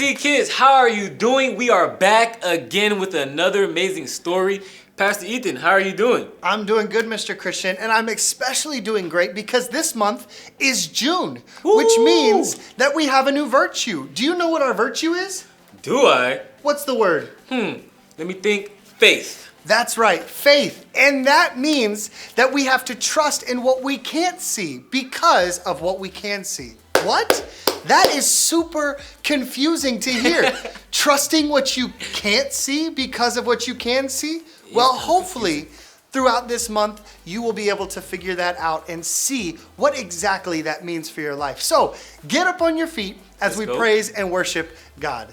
TC Kids, how are you doing? We are back again with another amazing story. Pastor Ethan, how are you doing? I'm doing good, Mr. Christian, and I'm especially doing great because this month is June, Woo! which means that we have a new virtue. Do you know what our virtue is? Do I? What's the word? Let me think. Faith. That's right, faith. And that means that we have to trust in what we can't see because of what we can see. What? That is super confusing to hear. Trusting what you can't see because of what you can see? Well, hopefully, throughout this month, you will be able to figure that out and see what exactly that means for your life. So, get up on your feet as we praise and worship God.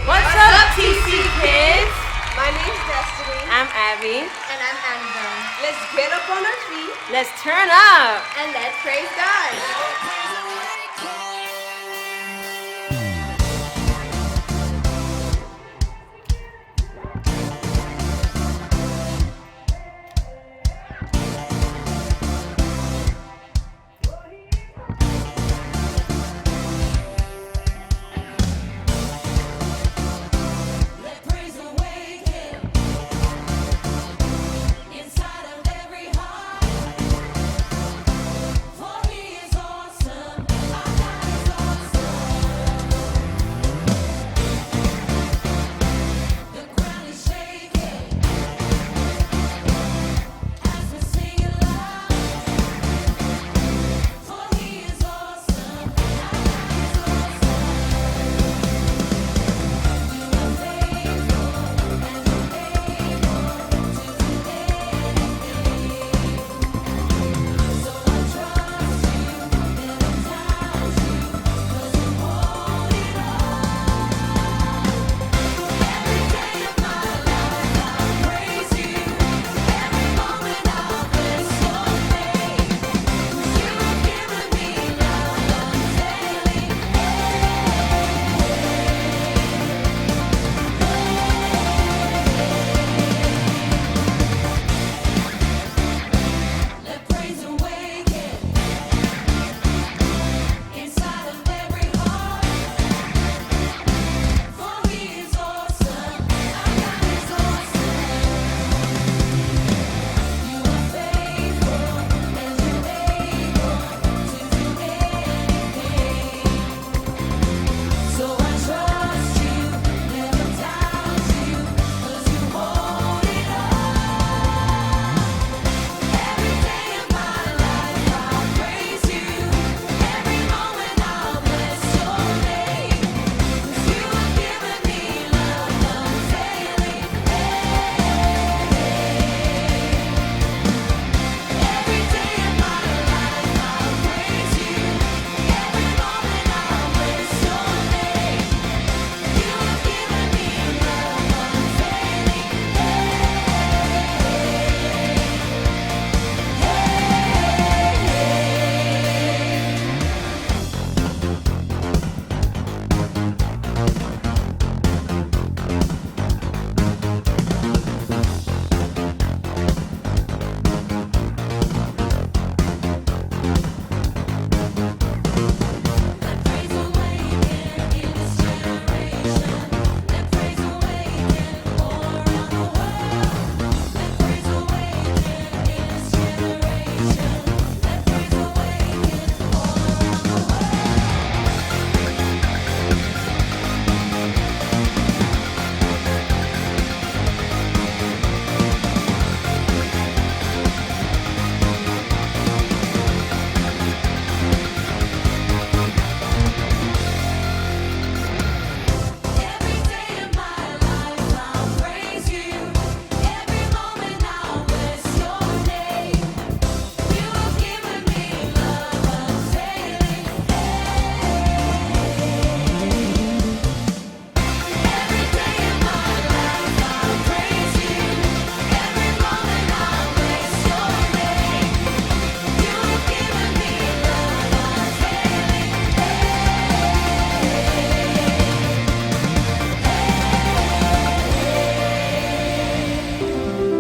What's up, TC Kids? My name's Destiny. I'm Abby. And I'm Annabelle. Let's get up on our feet. Let's turn up. And let's praise God.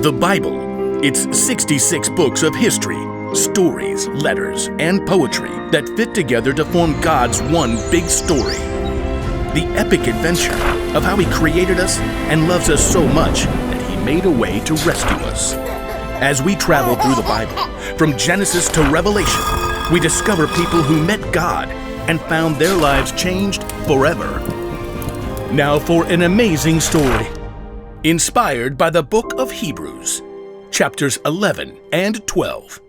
The Bible. It's 66 books of history, stories, letters, and poetry that fit together to form God's one big story. the epic adventure of how He created us and loves us so much that He made a way to rescue us. As we travel through the Bible, from Genesis to Revelation, we discover people who met God and found their lives changed forever. Now for an amazing story, inspired by the book of Hebrews, chapters 11 and 12.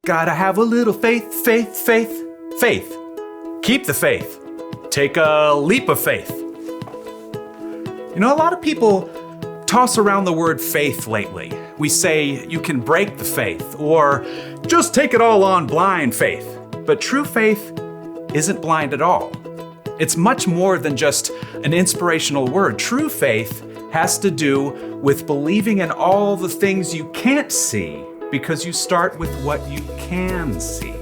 Gotta have a little faith, faith, faith, faith. Keep the faith. Take a leap of faith. You know, a lot of people toss around the word faith lately. We say you can break the faith, or just take it all on blind faith. But true faith isn't blind at all. It's much more than just an inspirational word. True faith has to do with believing in all the things you can't see, because you start with what you can see.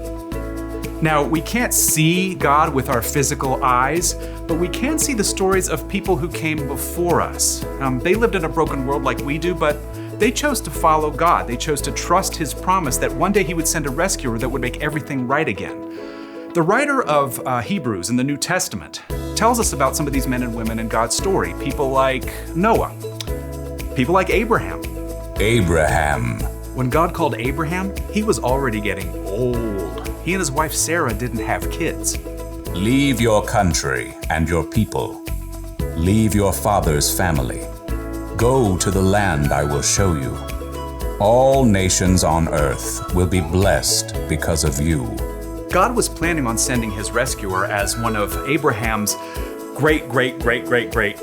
Now, we can't see God with our physical eyes, but we can see the stories of people who came before us. They lived in a broken world like we do, but they chose to follow God. They chose to trust His promise that one day He would send a rescuer that would make everything right again. The writer of Hebrews in the New Testament tells us about some of these men and women in God's story. People like Noah, people like Abraham. Abraham. When God called Abraham, he was already getting old. He and his wife Sarah didn't have kids. Leave your country and your people. Leave your father's family. Go to the land I will show you. All nations on earth will be blessed because of you. God was planning on sending His rescuer as one of Abraham's great,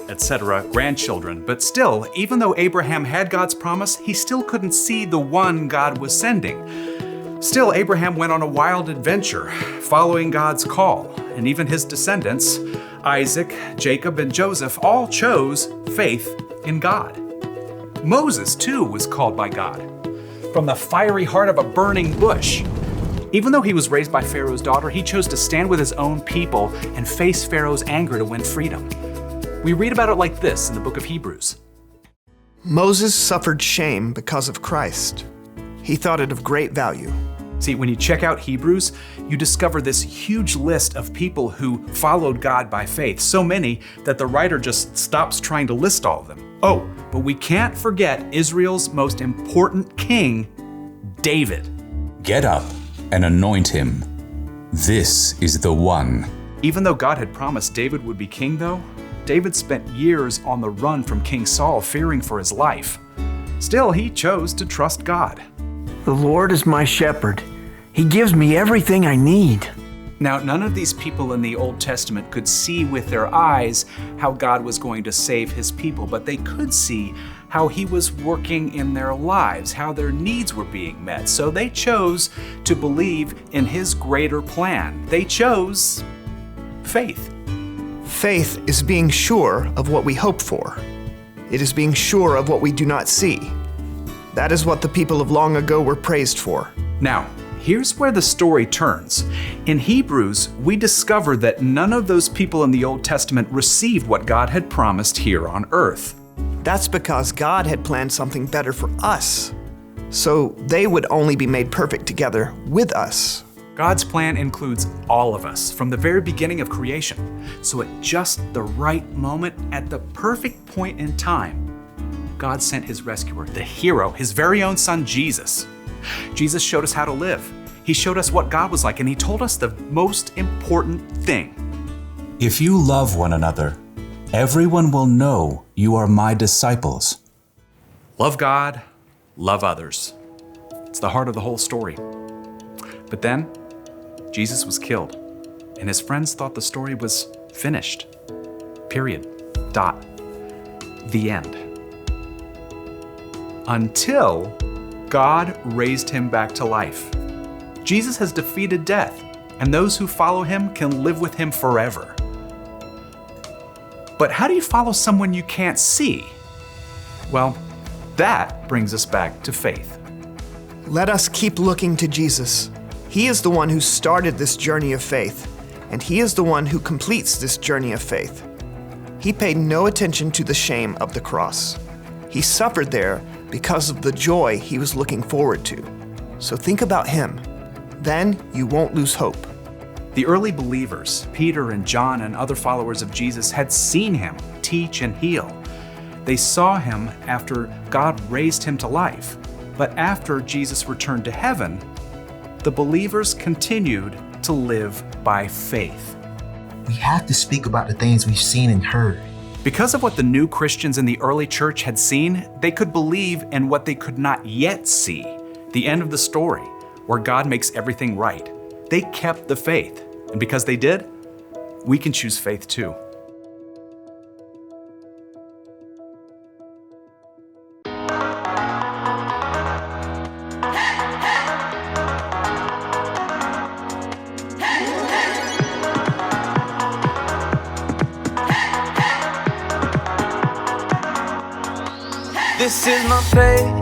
etc. grandchildren. But still, even though Abraham had God's promise, he still couldn't see the one God was sending. Still, Abraham went on a wild adventure, following God's call. And even his descendants, Isaac, Jacob, and Joseph, all chose faith in God. Moses, too, was called by God from the fiery heart of a burning bush. Even though he was raised by Pharaoh's daughter, he chose to stand with his own people and face Pharaoh's anger to win freedom. We read about it like this in the book of Hebrews. Moses suffered shame because of Christ. He thought it of great value. See, when you check out Hebrews, you discover this huge list of people who followed God by faith, so many that the writer just stops trying to list all of them. Oh, but we can't forget Israel's most important king, David. Get up and anoint him. This is the one. Even though God had promised David would be king, though, David spent years on the run from King Saul, fearing for his life. Still, he chose to trust God. The Lord is my shepherd. He gives me everything I need. Now, none of these people in the Old Testament could see with their eyes how God was going to save His people, but they could see how He was working in their lives, how their needs were being met. So they chose to believe in His greater plan. They chose faith. Faith is being sure of what we hope for. It is being sure of what we do not see. That is what the people of long ago were praised for. Now, here's where the story turns. In Hebrews, we discover that none of those people in the Old Testament received what God had promised here on earth. That's because God had planned something better for us, so they would only be made perfect together with us. God's plan includes all of us from the very beginning of creation. So at just the right moment, at the perfect point in time, God sent His rescuer, the hero, His very own Son, Jesus. Jesus showed us how to live. He showed us what God was like, and He told us the most important thing. If you love one another, everyone will know you are my disciples. Love God, love others. It's the heart of the whole story. But then, Jesus was killed, and His friends thought the story was finished. Period. Dot. The end. Until God raised Him back to life. Jesus has defeated death, and those who follow Him can live with Him forever. But how do you follow someone you can't see? Well, that brings us back to faith. Let us keep looking to Jesus. He is the one who started this journey of faith, and He is the one who completes this journey of faith. He paid no attention to the shame of the cross. He suffered there because of the joy He was looking forward to. So think about Him. Then you won't lose hope. The early believers, Peter and John and other followers of Jesus, had seen him teach and heal. They saw him after God raised him to life. But after Jesus returned to heaven, the believers continued to live by faith. We have to speak about the things we've seen and heard. Because of what the new Christians in the early church had seen, they could believe in what they could not yet see, the end of the story, where God makes everything right. They kept the faith, and because they did, we can choose faith too. This is my faith,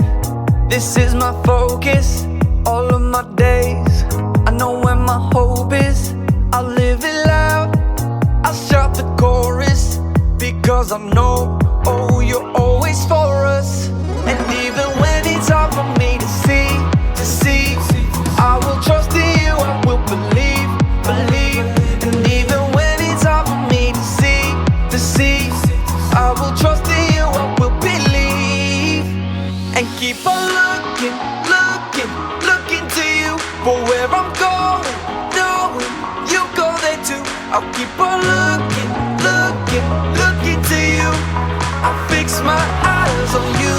this is my focus, all of my days. I know where my hope is, I'll live it loud, I'll shout the chorus, because I know, oh, you're always for us. And even when it's hard for me to see, I will trust in you, I will believe. And even when it's hard for me to see, I will trust in you, I will believe. And keep on looking to you for where I'm going, knowing you go there too. I'll keep on looking to you. I fix my eyes on you.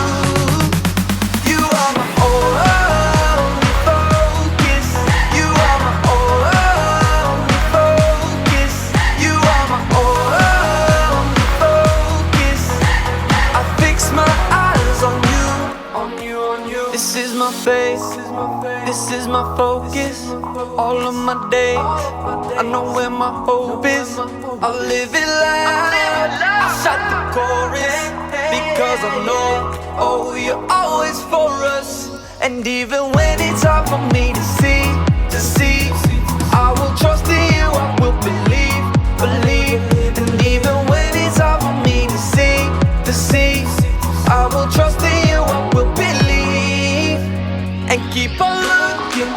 You are my only focus. You are my only focus. You are my only focus. I fix my eyes on you. This is my faith, this is my focus, all of my days. I know where my hope is, I'll live it loud, I'll shout the chorus, because I know, oh, you're always for us. And even when it's hard for me to see, I will trust in you, I will believe. And even when it's hard for me to see, I will trust in you, I will believe. And keep on looking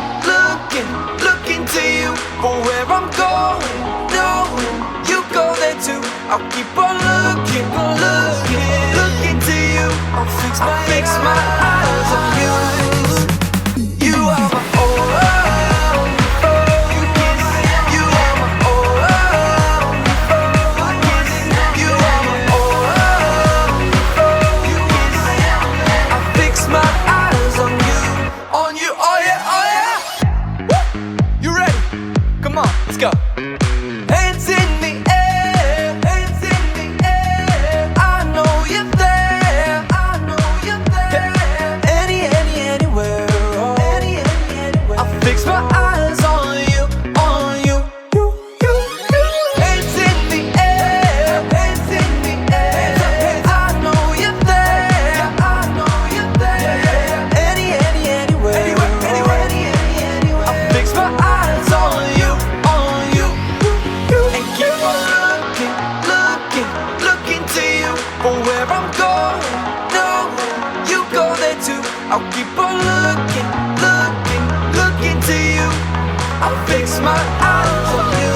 to you for where I'm going, knowing you go there too. I'll keep on looking to you. I'll fix my eyes on you. You are my only focus. You are my only focus. You are my only focus. I fix my eyes on you. On you, oh yeah. Woo! You ready? Come on, let's go. Hands in the air, hands in the air. I know you're there, I know you're there. Anywhere, oh. Anywhere. I fix my eyes on you. Hands in the air, hands in the air. I know you're there, I know you're there. Anywhere. I fix my eyes on you. And keep on looking to you for where I'm going, knowing you go there too. I'll keep on looking to you. I'll fix my eyes on you.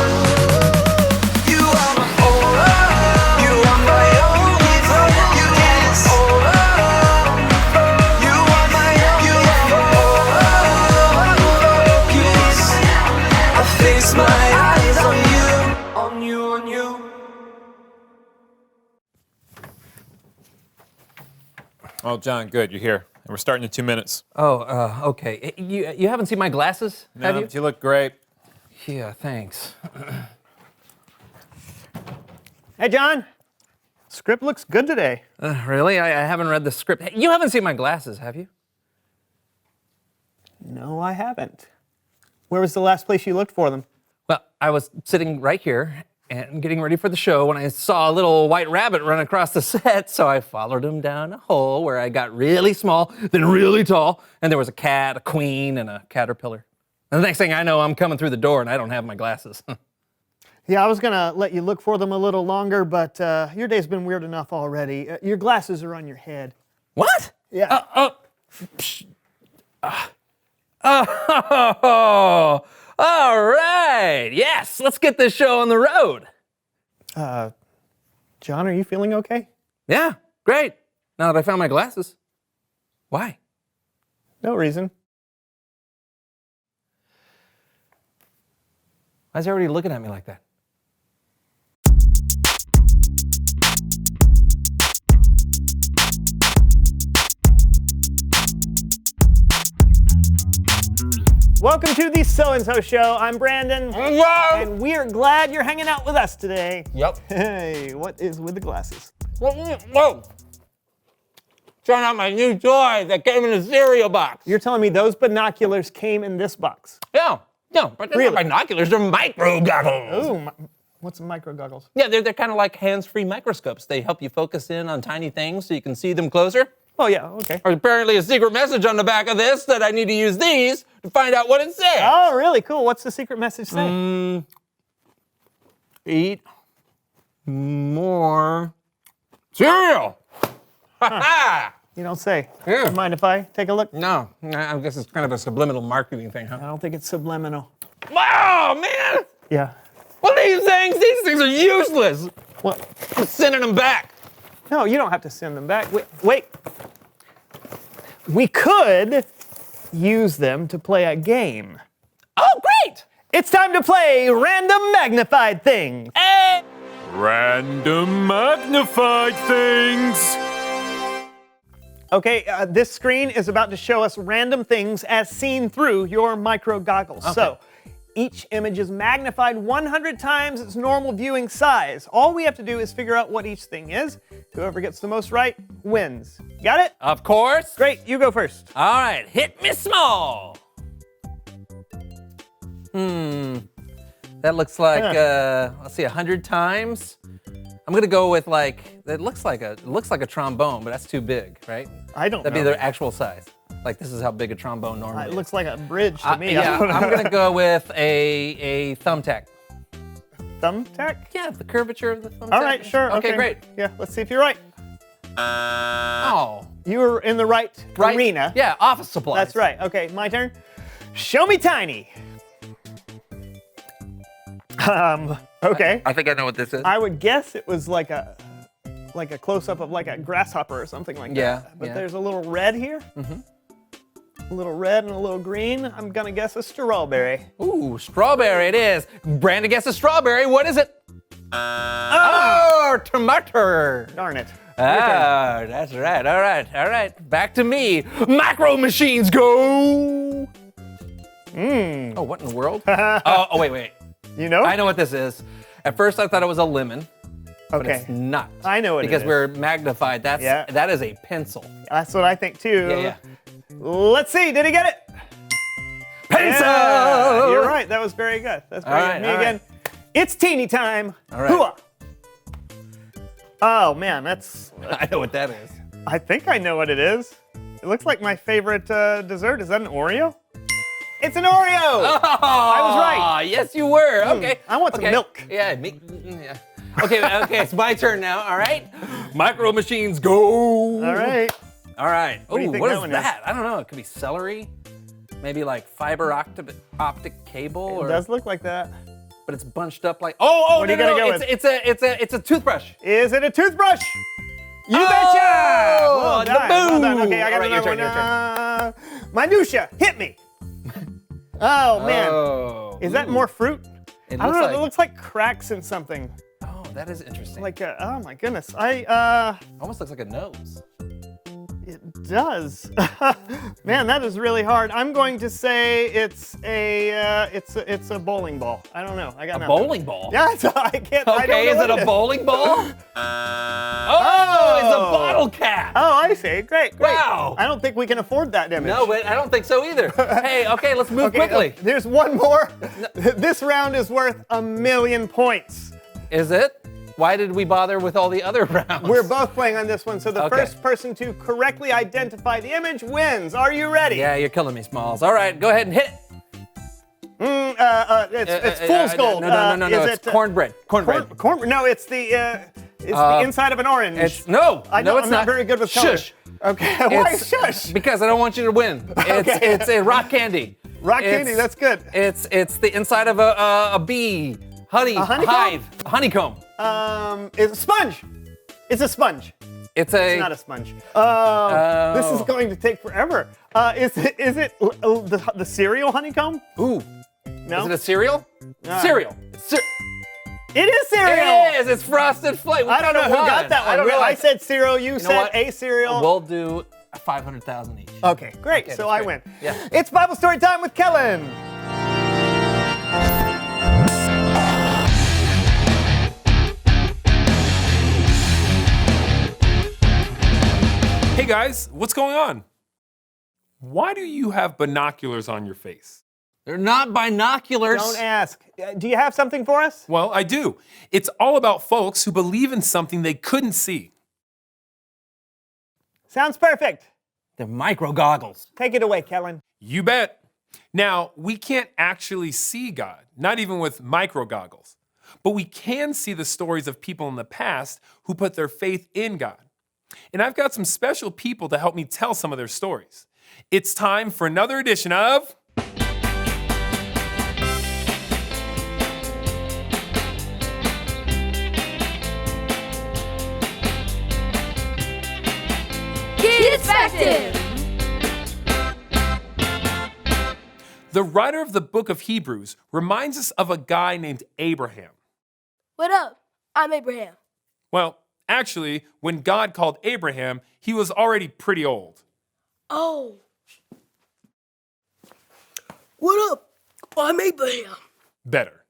You are my only, you are my only focus. You are my focus. I fix my eyes on you. Oh, John, good. You're here. And we're starting in 2 minutes. Oh, okay. You haven't seen my glasses, have you? But you look great. Yeah, thanks. Hey, John. Script looks good today. Really? I haven't read the script. Hey, you haven't seen my glasses, have you? No, I haven't. Where was the last place you looked for them? Well, I was sitting right here and getting ready for the show when I saw a little white rabbit run across the set, so I followed him down a hole where I got really small, then really tall, and there was a cat, a queen, and a caterpillar. And the next thing I know, I'm coming through the door and I don't have my glasses. Yeah, I was going to let you look for them a little longer, but your day's been weird enough already. Your glasses are on your head. What? Yeah. All right. Yes, let's get this show on the road. John, are you feeling okay? Yeah, great. Now that I found my glasses. Why? No reason. Why is everybody looking at me like that? Welcome to the So-and-So Show. I'm Brandon. Hello. And we are glad you're hanging out with us today. Yep. Hey, what is with the glasses? Whoa. Trying out my new toy that came in a cereal box. You're telling me those binoculars came in this box? Yeah, but they're not binoculars, they're micro goggles. Ooh, what's micro goggles? Yeah, they're kind of like hands-free microscopes. They help you focus in on tiny things so you can see them closer. Oh, yeah, okay. There's apparently a secret message on the back of this that I need to use these to find out what it says. Oh, really? Cool. What's the secret message say? Eat more cereal. Ha-ha! You don't say. Yeah. Mind if I take a look? No, I guess it's kind of a subliminal marketing thing, huh? I don't think it's subliminal. Wow, man! Yeah. What are these things? These things are useless. What? I'm sending them back. No, you don't have to send them back. Wait. We could use them to play a game. Oh, great! It's time to play Random Magnified Things. Hey! Random magnified things. Okay, this screen is about to show us random things as seen through your micro goggles. Okay. So, each image is magnified 100 times its normal viewing size. All we have to do is figure out what each thing is. Whoever gets the most right wins. Got it? Of course. Great, you go first. All right, hit me small. That looks like, let's see, 100 times. I'm gonna go with it looks like a trombone, but that's too big, right? I don't know. That'd be their actual size. Like this is how big a trombone normally is. It looks like a bridge to me. Yeah, I'm gonna go with a thumbtack. Thumbtack? Yeah, the curvature of the thumbtack. All right, sure. Okay, great. Yeah, let's see if you're right. Oh. You were in the right arena. Yeah, office supplies. That's right. Okay, my turn. Show me tiny. Okay. I think I know what this is. I would guess it was like a close-up of like a grasshopper or something like that. But there's a little red here. A little red and a little green. I'm gonna guess a strawberry. Ooh, strawberry it is. Brandon guesses strawberry. What is it? Tomato. Darn it. Ah, that's right. All right. Back to me. Macro machines go. Oh, what in the world? Oh, wait. You know? I know what this is. At first, I thought it was a lemon. But Okay. it's not. I know what it because is. we're magnified. That is a pencil. That's what I think too. Yeah. Let's see. Did he get it? Pencil. Yeah, you're right. That was very good. That's very All good. right, Me all again. It's teeny time. All right. Hooah. Oh man, that's. I know what that is. I think I know what it is. It looks like my favorite dessert. Is that an Oreo? It's an Oreo. Oh, I was right. Yes, you were. Okay. I want some milk. Yeah. Yeah. Okay, it's my turn now, all right? Micro machines go. All right. Oh, do you think what that is one that? I don't know. It could be celery. Maybe like fiber optic cable. It does look like that. But it's bunched up like. Oh, What are you gonna go with? It's a toothbrush. Is it a toothbrush? You Oh, betcha! Well the done. Well done. boom. Okay, I got All right, your another turn, one. Minutia, hit me. Oh man, Oh. is that more fruit? It I don't looks know. like- it looks like cracks in something. Oh, that is interesting. Like oh my goodness, Almost looks like a nose. it does. Man, that is really hard. I'm going to say it's a bowling ball. I don't know. I got A nothing. bowling ball? Yeah, I can't. I don't Okay, know is what it a bowling ball? Oh, it's a bottle cap. Oh, I see. Great. Wow. I don't think we can afford that image. No, but I don't think so either. Hey, okay, let's move quickly. There's one more. This round is worth 1,000,000 points. Is it? Why did we bother with all the other rounds? We're both playing on this one, so the Okay. first person to correctly identify the image wins. Are you ready? Yeah, you're killing me, Smalls. All right, go ahead and hit it. It's fool's gold. No, Is it's cornbread. Cornbread. No, it's the inside of an orange. It's I'm not very good with color. Shush. Okay, why shush? Because I don't want you to win. It's a rock candy. Rock candy, that's good. It's the inside of a bee. Honey, A honeycomb? hive, honeycomb. It's a sponge. It's a sponge. It's not a sponge. This is going to take forever. Is it the cereal honeycomb? Ooh. No. Is it a cereal? Cereal. It's It is cereal. It is. It's Frosted Flake. I don't know who got that one. I said cereal. You know said what? a cereal. We'll do 500,000 each. Okay, great. Okay, So that's I great. win. Yeah. It's Bible story time with Kellen. Hey guys, what's going on? Why do you have binoculars on your face? They're not binoculars. Don't ask. Do you have something for us? Well, I do. It's all about folks who believe in something they couldn't see. Sounds perfect. They're micro goggles. Take it away, Kellen. You bet. Now, we can't actually see God, not even with micro goggles. But we can see the stories of people in the past who put their faith in God. And I've got some special people to help me tell some of their stories. It's time for another edition of... Kids Perspective! The writer of the book of Hebrews reminds us of a guy named Abraham. What up? I'm Abraham. Well, actually, when God called Abraham, he was already pretty old. Oh. What up? I'm Abraham. Better.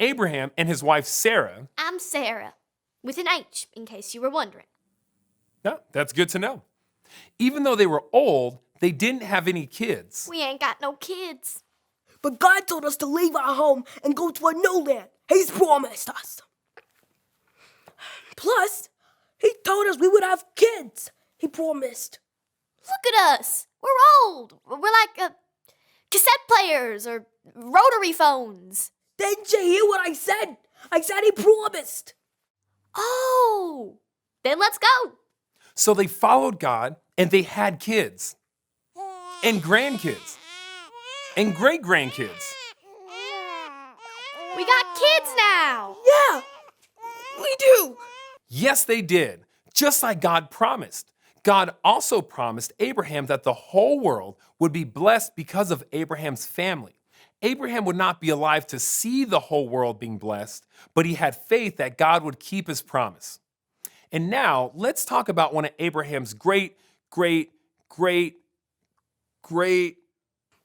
Abraham and his wife Sarah... I'm Sarah, with an H, in case you were wondering. No, that's good to know. Even though they were old, they didn't have any kids. We ain't got no kids. But God told us to leave our home and go to a new land. He's promised us. Plus, he told us we would have kids. He promised. Look at us. We're old. We're like cassette players or rotary phones. Didn't you hear what I said? I said he promised. Oh, then let's go. So they followed God and they had kids. And grandkids. And great-grandkids. We got kids now. Yeah, we do. Yes, they did. Just like God promised. God also promised Abraham that the whole world would be blessed because of Abraham's family. Abraham would not be alive to see the whole world being blessed, but he had faith that God would keep his promise. And now, let's talk about one of Abraham's great...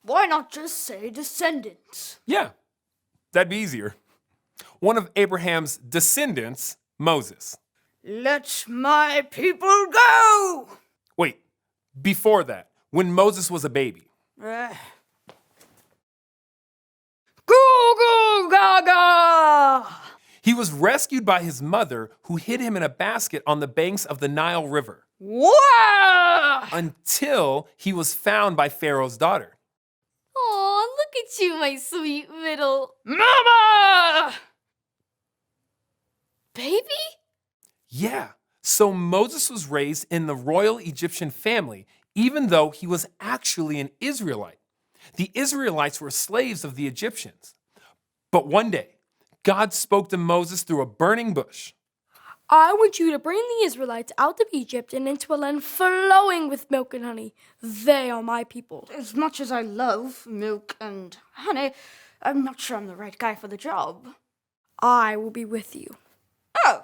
Why not just say descendants? Yeah, that'd be easier. One of Abraham's descendants, Moses. Let my people go! Wait, before that, when Moses was a baby. Goo goo gaga! He was rescued by his mother, who hid him in a basket on the banks of the Nile River. Wow! Until he was found by Pharaoh's daughter. Oh, look at you, my sweet little... Mama! Baby? Yeah, so Moses was raised in the royal Egyptian family, even though he was actually an Israelite. The Israelites were slaves of the Egyptians. But one day, God spoke to Moses through a burning bush. I want you to bring the Israelites out of Egypt and into a land flowing with milk and honey. They are my people. As much as I love milk and honey, I'm not sure I'm the right guy for the job. I will be with you. Oh,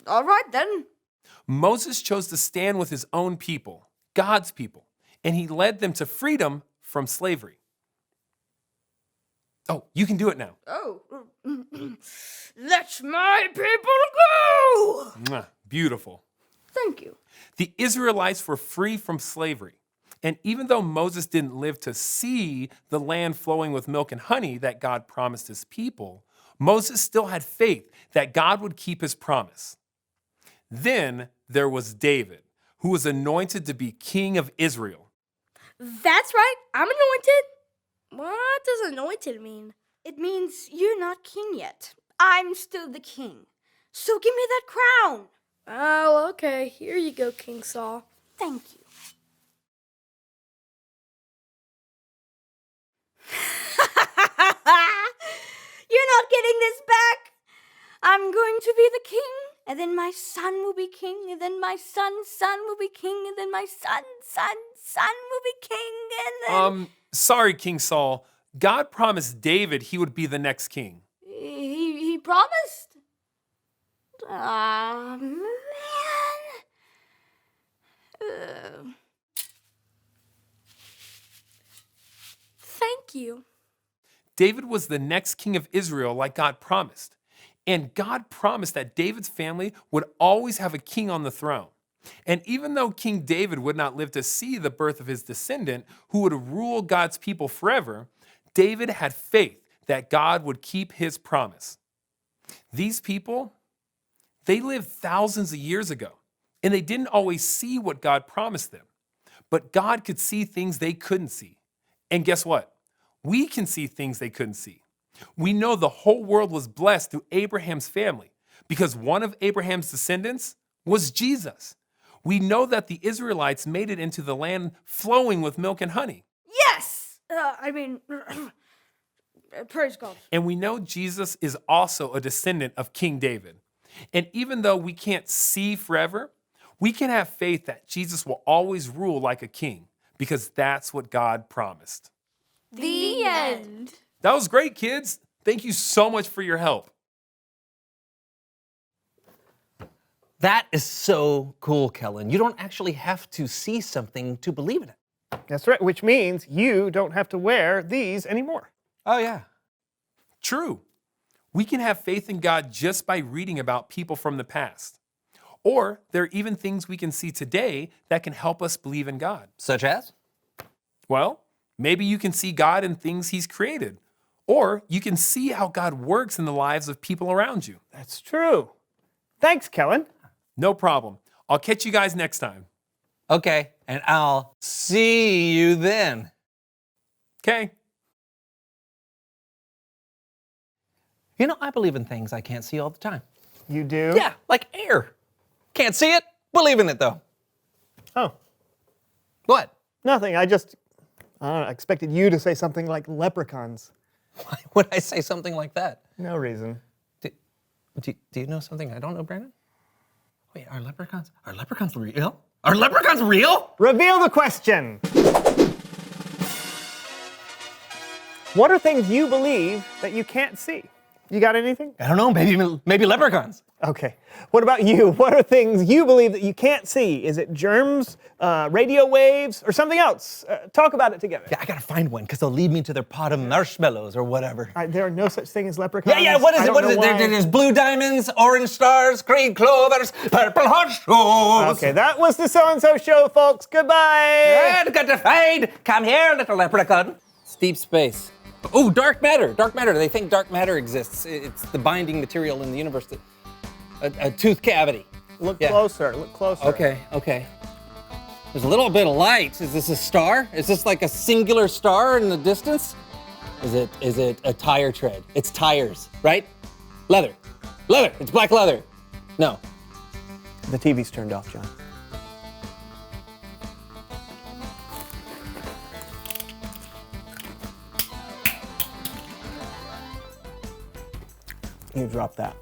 all right then. Moses chose to stand with his own people, God's people, and he led them to freedom from slavery. Oh, you can do it now. Oh. Let my people go! Mwah, beautiful. Thank you. The Israelites were free from slavery. And even though Moses didn't live to see the land flowing with milk and honey that God promised his people, Moses still had faith that God would keep his promise. Then there was David, who was anointed to be king of Israel. That's right, I'm anointed. What does anointed mean? It means you're not king yet. I'm still the king. So give me that crown. Oh, okay. Here you go, King Saul. Thank you. not getting this back. I'm going to be the king, and then my son will be king, and then my son's son will be king, and then my son's son will be king, and then... Sorry, King Saul. God promised David he would be the next king. He promised? Ah, man. Thank you. David was the next king of Israel like God promised. And God promised that David's family would always have a king on the throne. And even though King David would not live to see the birth of his descendant, who would rule God's people forever, David had faith that God would keep his promise. These people, they lived thousands of years ago, and they didn't always see what God promised them. But God could see things they couldn't see. And guess what? We can see things they couldn't see. We know the whole world was blessed through Abraham's family because one of Abraham's descendants was Jesus. We know that the Israelites made it into the land flowing with milk and honey. Yes! Praise God. And we know Jesus is also a descendant of King David. And even though we can't see forever, we can have faith that Jesus will always rule like a king because that's what God promised. The end. That was great, kids. Thank you so much for your help. That is so cool, Kellen. You don't actually have to see something to believe in it. That's right, which means you don't have to wear these anymore. Oh, yeah. True. We can have faith in God just by reading about people from the past. Or there are even things we can see today that can help us believe in God. Such as? Well, maybe you can see God in things He's created. Or you can see how God works in the lives of people around you. That's true. Thanks, Kellen. No problem. I'll catch you guys next time. Okay, and I'll see you then. Okay. You know, I believe in things I can't see all the time. You do? Yeah, like air. Can't see it, believe in it though. Oh. What? Nothing. I expected you to say something like leprechauns. Why would I say something like that? No reason. Do you know something I don't know, Brandon? Wait, are leprechauns real? Are leprechauns real? Reveal the question. What are things you believe that you can't see? You got anything? I don't know, maybe leprechauns. Okay. What about you? What are things you believe that you can't see? Is it germs, radio waves, or something else? Talk about it together. Yeah, I gotta find one, because they'll lead me to their pot of marshmallows or whatever. There are no such thing as leprechauns. Yeah, what is it? There's blue diamonds, orange stars, green clovers, purple horseshoes. Okay, that was the So-and-So Show, folks. Goodbye. Got to fade. Come here, little leprechaun. It's deep space. Oh, dark matter. Dark matter. They think dark matter exists. It's the binding material in the universe. A tooth cavity. Look closer. Look closer. Okay. There's a little bit of light. Is this a star? Is this like a singular star in the distance? Is it a tire tread? It's tires, right? Leather. It's black leather. No. The TV's turned off, John. You dropped that.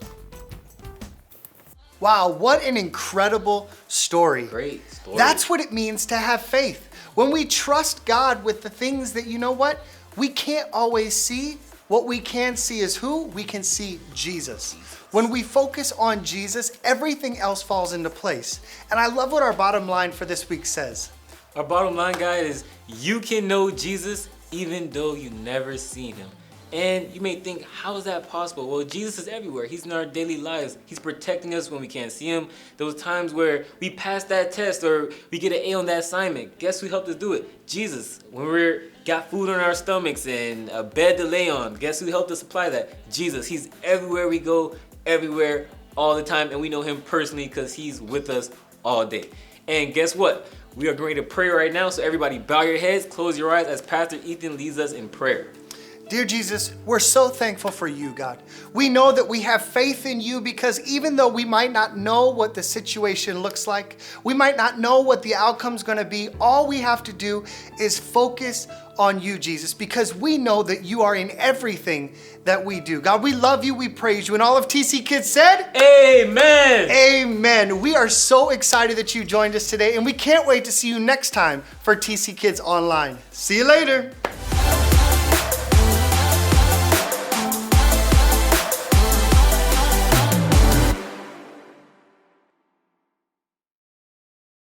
Wow, what an incredible story. Great story. That's what it means to have faith. When we trust God with the things that, you know what, we can't always see. What we can see is who? We can see Jesus. When we focus on Jesus, everything else falls into place. And I love what our bottom line for this week says. Our bottom line, guys, is you can know Jesus even though you never seen him. And you may think, how is that possible? Well, Jesus is everywhere. He's in our daily lives. He's protecting us when we can't see him. Those times where we pass that test or we get an A on that assignment. Guess who helped us do it? Jesus. When we got food on our stomachs and a bed to lay on, guess who helped us supply that? Jesus. He's everywhere we go, everywhere, all the time. And we know him personally because he's with us all day. And guess what? We are going to pray right now. So everybody bow your heads, close your eyes as Pastor Ethan leads us in prayer. Dear Jesus, we're so thankful for you, God. We know that we have faith in you because even though we might not know what the situation looks like, we might not know what the outcome's gonna be, all we have to do is focus on you, Jesus, because we know that you are in everything that we do. God, we love you, we praise you. And all of TC Kids said, Amen. Amen. We are so excited that you joined us today, and we can't wait to see you next time for TC Kids Online. See you later.